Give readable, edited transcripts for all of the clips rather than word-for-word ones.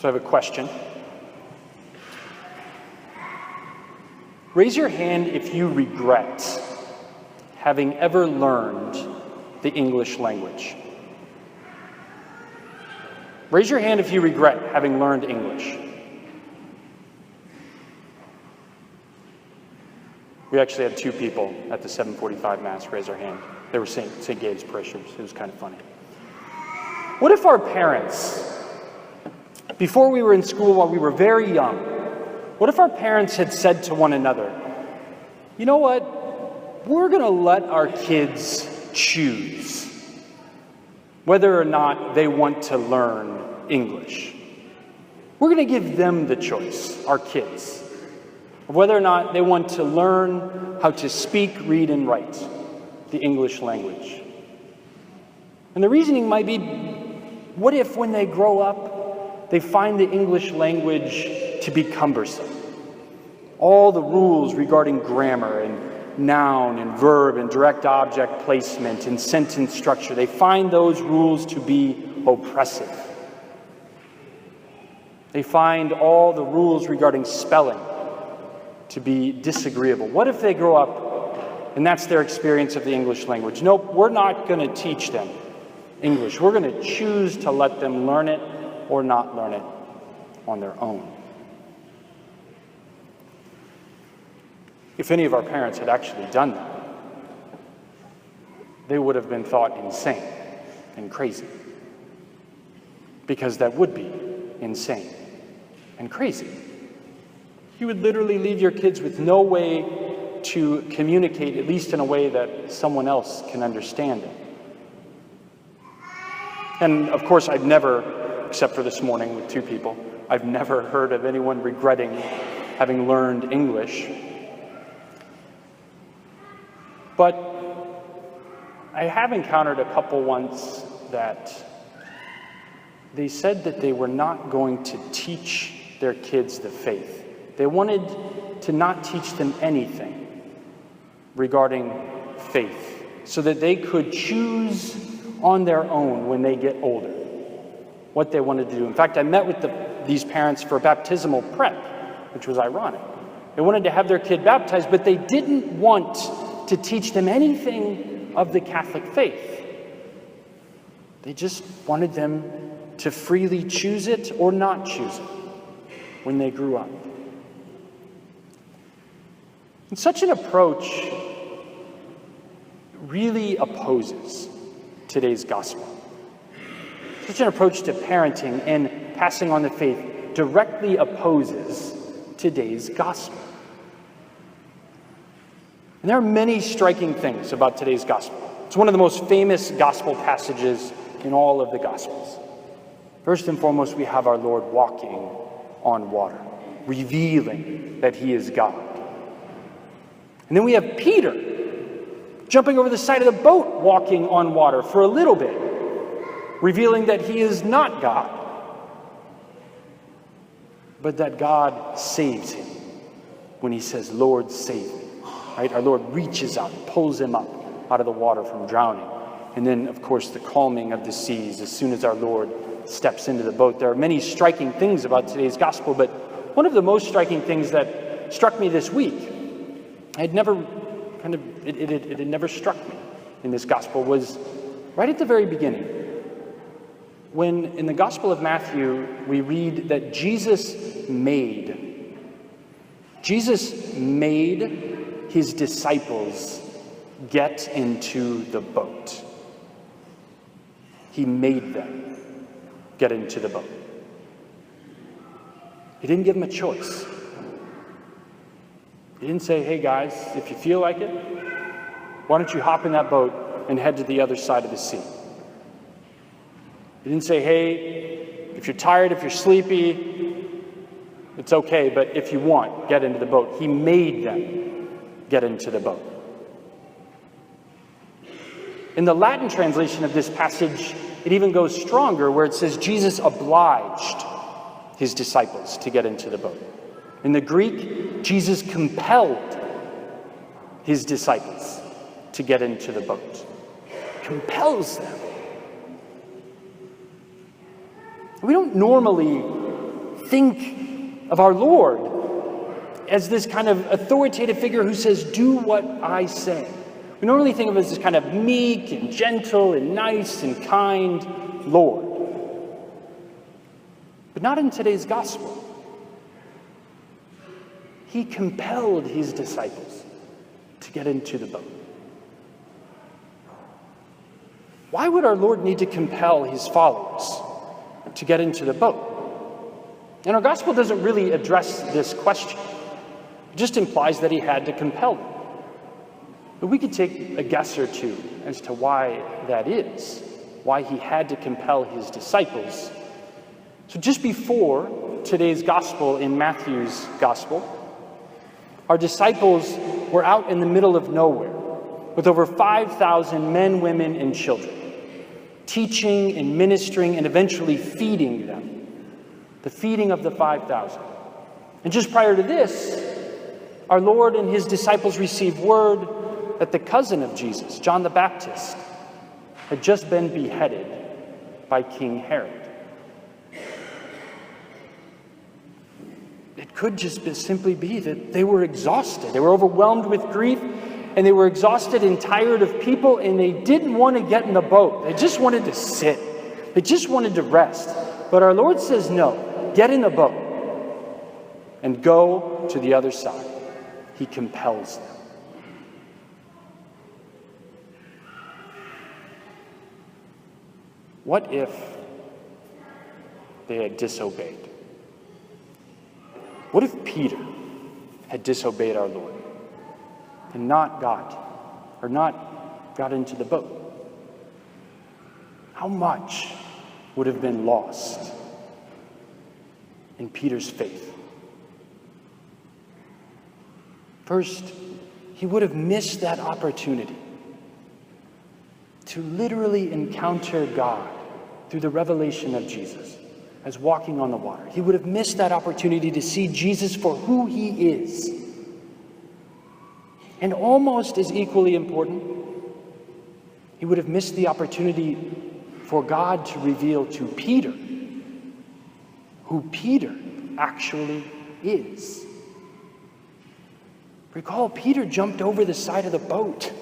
So I have a question. Raise your hand if you regret having ever learned the English language. Raise your hand if you regret having learned English. We actually had 2 people at the 7:45 Mass raise their hand. They were St. Gabe's parishioners. It was kind of funny. What if our parents, before we were in school, while we were very young, what if our parents had said to one another, you know what, we're going to let our kids choose whether or not they want to learn English. We're going to give them the choice, our kids, of whether or not they want to learn how to speak, read, and write the English language. And the reasoning might be, what if when they grow up, they find the English language to be cumbersome? All the rules regarding grammar and noun and verb and direct object placement and sentence structure, they find those rules to be oppressive. They find all the rules regarding spelling to be disagreeable. What if they grow up and that's their experience of the English language? Nope, we're not going to teach them English. We're going to choose to let them learn it or not learn it on their own. If any of our parents had actually done that, they would have been thought insane and crazy, because that would be insane and crazy. You would literally leave your kids with no way to communicate, at least in a way that someone else can understand it. And of course, I've never, except for this morning with 2 people, I've never heard of anyone regretting having learned English. But I have encountered a couple once that they said that they were not going to teach their kids the faith. They wanted to not teach them anything regarding faith, so that they could choose on their own when they get older what they wanted to do. In fact, I met with these parents for baptismal prep, which was ironic. They wanted to have their kid baptized, but they didn't want to teach them anything of the Catholic faith. They just wanted them to freely choose it or not choose it when they grew up. And such an approach really opposes today's gospel. Such an approach to parenting and passing on the faith directly opposes today's gospel. And there are many striking things about today's gospel. It's one of the most famous gospel passages in all of the gospels. First and foremost, we have our Lord walking on water, revealing that he is God. And then we have Peter jumping over the side of the boat, walking on water for a little bit, revealing that he is not God, but that God saves him when he says, Lord, save me. Right? Our Lord reaches out, pulls him up out of the water from drowning. And then, of course, the calming of the seas as soon as our Lord steps into the boat. There are many striking things about today's gospel, but one of the most striking things that struck me this week, it had never struck me in this gospel, was right at the very beginning. When in the Gospel of Matthew, we read that Jesus made his disciples get into the boat. He made them get into the boat. He didn't give them a choice. He didn't say, hey guys, if you feel like it, why don't you hop in that boat and head to the other side of the sea? He didn't say, hey, if you're tired, if you're sleepy, it's okay, but if you want, get into the boat. He made them get into the boat. In the Latin translation of this passage, it even goes stronger, where it says Jesus obliged his disciples to get into the boat. In the Greek, Jesus compelled his disciples to get into the boat. Compels them. We don't normally think of our Lord as this kind of authoritative figure who says, do what I say. We normally think of him as this kind of meek and gentle and nice and kind Lord. But not in today's gospel. He compelled his disciples to get into the boat. Why would our Lord need to compel his followers to get into the boat? And our gospel doesn't really address this question. It just implies that he had to compel them. But we could take a guess or two as to why that is, why he had to compel his disciples. So just before today's gospel in Matthew's gospel, our disciples were out in the middle of nowhere with over 5,000 men, women, and children, teaching and ministering and eventually feeding them, the feeding of the 5,000. And just prior to this, our Lord and his disciples received word that the cousin of Jesus, John the Baptist, had just been beheaded by King Herod. It could just simply be that they were exhausted. They were overwhelmed with grief, and they were exhausted and tired of people, and they didn't want to get in the boat. They just wanted to sit. They just wanted to rest. But our Lord says, no, get in the boat and go to the other side. He compels them. What if they had disobeyed? What if Peter had disobeyed our Lord and not got into the boat? How much would have been lost in Peter's faith? First, he would have missed that opportunity to literally encounter God through the revelation of Jesus as walking on the water. He would have missed that opportunity to see Jesus for who he is. And almost as equally important, he would have missed the opportunity for God to reveal to Peter who Peter actually is. Recall, Peter jumped over the side of the boat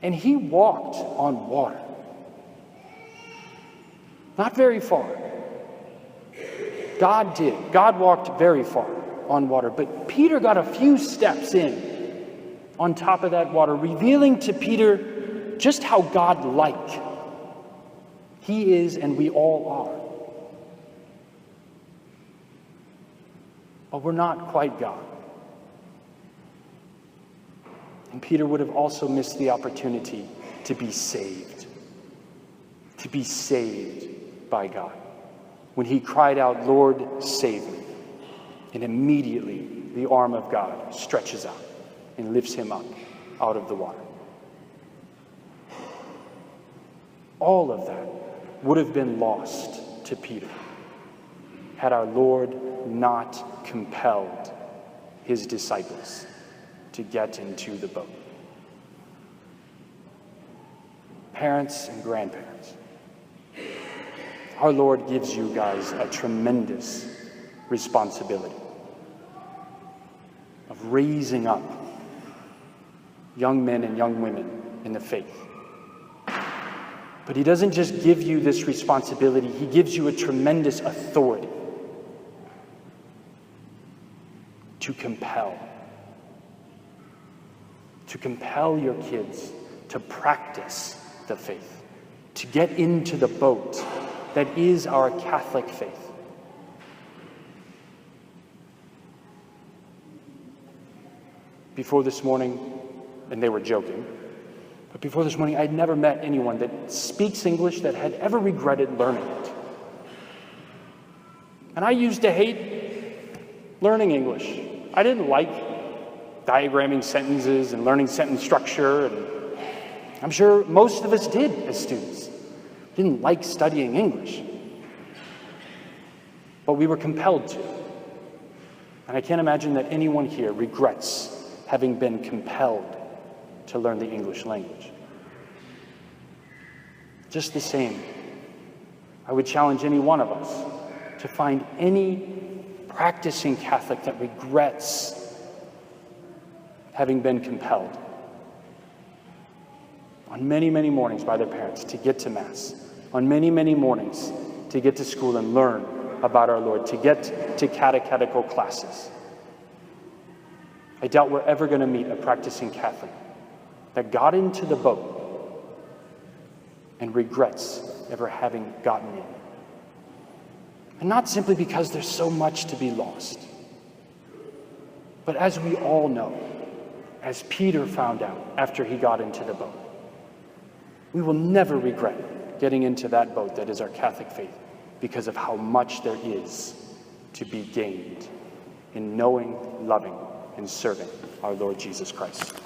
and he walked on water. Not very far. God did. God walked very far on water. But Peter got a few steps in on top of that water, revealing to Peter just how God-like he is and we all are. But we're not quite God. And Peter would have also missed the opportunity to be saved. To be saved by God. When he cried out, Lord, save me. And immediately the arm of God stretches out and lifts him up out of the water. All of that would have been lost to Peter had our Lord not compelled his disciples to get into the boat. Parents and grandparents, our Lord gives you guys a tremendous responsibility of raising up young men and young women in the faith. But he doesn't just give you this responsibility, he gives you a tremendous authority to compel your kids to practice the faith, to get into the boat that is our Catholic faith. Before this morning, and they were joking, but before this morning, I'd never met anyone that speaks English that had ever regretted learning it. And I used to hate learning English. I didn't like diagramming sentences and learning sentence structure, and I'm sure most of us did as students. Didn't like studying English. But we were compelled to. And I can't imagine that anyone here regrets having been compelled to learn the English language. Just the same, I would challenge any one of us to find any practicing Catholic that regrets having been compelled on many, many mornings by their parents to get to Mass, on many, many mornings to get to school and learn about our Lord, to get to catechetical classes. I doubt we're ever going to meet a practicing Catholic that got into the boat and regrets ever having gotten in. And not simply because there's so much to be lost, but as we all know, as Peter found out after he got into the boat, we will never regret getting into that boat that is our Catholic faith because of how much there is to be gained in knowing, loving, and serving our Lord Jesus Christ.